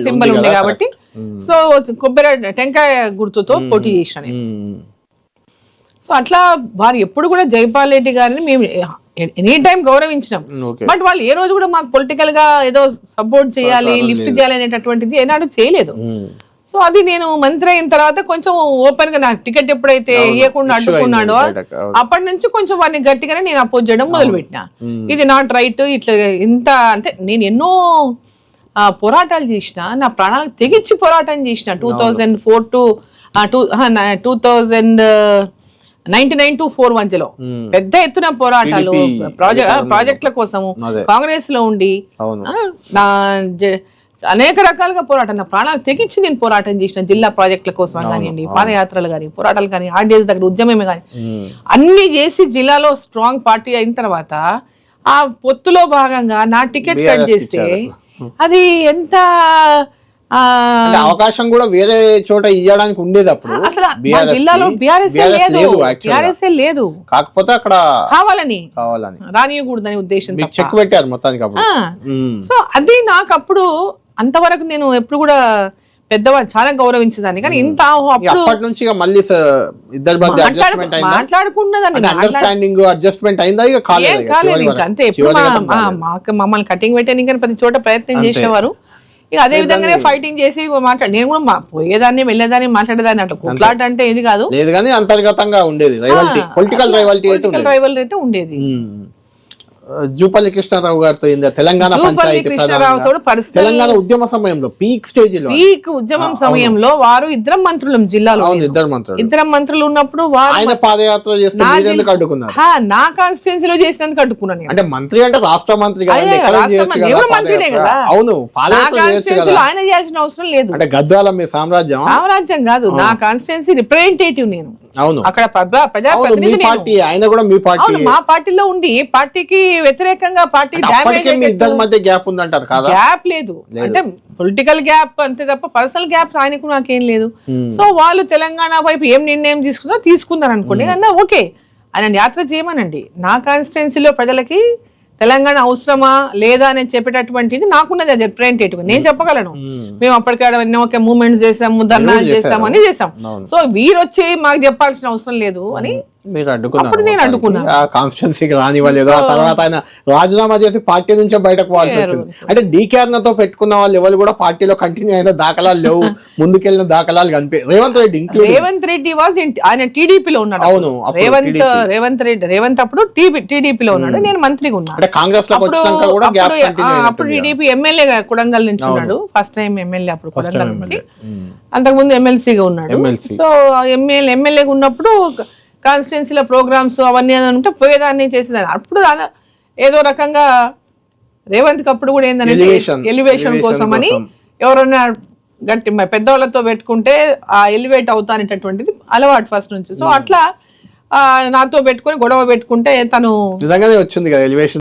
Symbol ఉండే కాబట్టి so కొబ్బరి టెంకాయ గుర్తుతో పోటీ చేసిన. సో అట్లా వారు ఎప్పుడు కూడా జైపాల్ రెడ్డి గారిని మేము ఎనీ టైం గౌరవించినాం. బట్ వాళ్ళు ఏ రోజు కూడా మాకు పొలిటికల్ గా ఏదో సపోర్ట్ చేయాలి, లిఫ్ట్ చేయాలి అనేటటువంటిది ఏనాడు చేయలేదు. సో అది నేను మంత్రి అయిన తర్వాత కొంచెం ఓపెన్ గా నాకు టికెట్ ఎప్పుడైతే ఇవ్వకుండా అడ్డుకున్నాడో అప్పటి నుంచి కొంచెం వారిని గట్టిగానే నేను అపోజ్ చేయడం మొదలు పెట్టినా. ఇది నాట్ రైట్, ఇట్లా ఇంత అంటే నేను ఎన్నో పోరాటాలు చేసిన, నా ప్రాణాలకు తెగించి పోరాటం చేసిన. 2004 to 2099 to 4 మధ్యలో పెద్ద ఎత్తున పోరాటాలు ప్రాజెక్టుల కోసము కాంగ్రెస్ లో ఉండి నా అనేక రకాలుగా పోరాటం, నా ప్రాణాలు తెగించి నేను పోరాటం చేసిన. జిల్లా ప్రాజెక్టుల కోసం కానివ్వండి, పాదయాత్రలు కానీ, పోరాటాలు కానీ, ఆర్డీఎస్ దగ్గర ఉద్యమమే కానీ అన్ని చేసి జిల్లాలో స్ట్రాంగ్ పార్టీ అయిన తర్వాత ఆ పొత్తులో భాగంగా నా టికెట్ కట్ చేస్తే అది ఎంత అవకాశం కూడా వేరే చోట ఇవ్వడానికి ఉండేది. అప్పుడు అసలు జిల్లాలో బీఆర్ఎస్ లేదు, కాకపోతే అక్కడ కావాలని రానియకూడదని ఉద్దేశం చెక్ పెట్టారు మొత్తానికి. సో అది నాకు అప్పుడు అంతవరకు నేను ఎప్పుడు కూడా పెద్దవాళ్ళు చాలా గౌరవించేదాన్ని. కానీ ఇంత అప్పటి నుంచి మళ్ళీ మాట్లాడుకున్నదాన్ని అడ్జస్ట్మెంట్ అయిందా? కాలేదు ఇంకా అంతే. ఎప్పుడు మమ్మల్ని కటింగ్ పెట్టాను కానీ ప్రతి చోట ప్రయత్నం చేసేవారు. ఇక అదే విధంగానే ఫైటింగ్ చేసి మాట్లాడు. నేను కూడా పోయేదాన్ని వెళ్ళేదాన్ని మాట్లాడేదాన్ని. అట్లా కొట్లాట అంటే ఇది కాదు, లేదు కానీ అంతర్గతంగా ఉండేది పొలిటికల్ రైవాలిటీ అయితే ఉండేది. జూపల్లి కృష్ణారావు గారితో తెలంగాణ తెలంగాణ ఉద్యమ సమయంలో పీక్ ఉద్యమం సమయంలో వారు ఇద్దరం మంత్రులం జిల్లాలో. ఇద్దరం మంత్రులు ఉన్నప్పుడు ఆయన పాదయాత్ర చేస్తే అడ్డుకున్నారు. నా కాన్స్టిట్యున్సీలో చేసినందుకు అడ్డుకున్నాను. అంటే మంత్రి అంటే రాష్ట్ర మంత్రి మంత్రినే కదా. అవును, ఆయన చేయాల్సిన అవసరం లేదు. అంటే గద్వాల మీ సామ్రాజ్యం కాదు, నా కాన్స్టిట్యున్సీ రిప్రజెంటేటివ్ నేను. అవును, అక్కడ ప్రజాప్రతినిధి. ఆయన కూడా మీ పార్టీ, మా పార్టీలో ఉండి పార్టీకి వ్యతిరేకంగా పార్టీ గ్యాప్ ఉందంటారు కదా? గ్యాప్ లేదు అంటే పొలిటికల్ గ్యాప్ అంతే తప్ప పర్సనల్ గ్యాప్ ఆయనకు నాకేం లేదు. సో వాళ్ళు తెలంగాణ వైపు ఏం నిర్ణయం తీసుకున్నారు అనుకోండి, అన్నా ఓకే ఆయన యాత్ర చేయమనండి. నా కాన్స్టిట్యున్సీలో ప్రజలకి తెలంగాణ అవసరమా లేదా అని చెప్పేటటువంటిది నాకున్నది. అది రిప్రజెంటేటివ్ నేను చెప్పగలను. మేము అప్పటికే మూవ్మెంట్స్ చేసాము, ధర్నాలు చేసాము, అని చేసాం. సో వీరు వచ్చి మాకు చెప్పాల్సిన అవసరం లేదు అని నేను అడ్డుకున్నాను. కాన్స్టిట్యున్సీకి రానివ్వలేదు. ఆ తర్వాత ఆయన రాజీనామా చేసి పార్టీ నుంచే బయటకు పోవాల్సి వచ్చింది. అంటే డీకేఆర్తో పెట్టుకున్న వాళ్ళు ఎవరు కూడా పార్టీలో కంటిన్యూ అయిన దాఖలాలు లేవు, ముందుకెళ్ళిన దాఖలాలు కనిపి. రేవంత్ రెడ్డి ఆయన టీడీపీలో ఉన్నాడు. అవును, రేవంత్ అప్పుడు టీడీపీలో ఉన్నాడు, నేను మంత్రిగా ఉన్నాను. కాంగ్రెస్ అప్పుడు టీడీపీ ఎమ్మెల్యేగా కొడంగల్ నుంచి ఉన్నాడు. ఫస్ట్ టైం ఎమ్మెల్యే అప్పుడు కొడంగల్ నుంచి, అంతకుముందు ఎమ్మెల్సీగా ఉన్నాడు. సో ఎమ్మెల్యేగా ఉన్నప్పుడు కాన్స్టిట్యున్సీలో ప్రోగ్రామ్స్ అవన్నీ ఉంటే పోయేదాన్ని చేసేదాన్ని. అప్పుడు ఏదో రకంగా రేవంత్ అప్పుడు కూడా ఏంటంటే ఎలివేషన్ కోసం అని ఎవరన్నా గట్టి పెద్దవాళ్ళతో పెట్టుకుంటే ఆ ఎలివేట్ అవుతా అనేటటువంటిది అలవాటు ఫస్ట్ నుంచి. సో అట్లా నాతో పెట్టుకొని గొడవ పెట్టుకుంటే తను నిజంగానే వచ్చింది కదా ఎలివేషన్.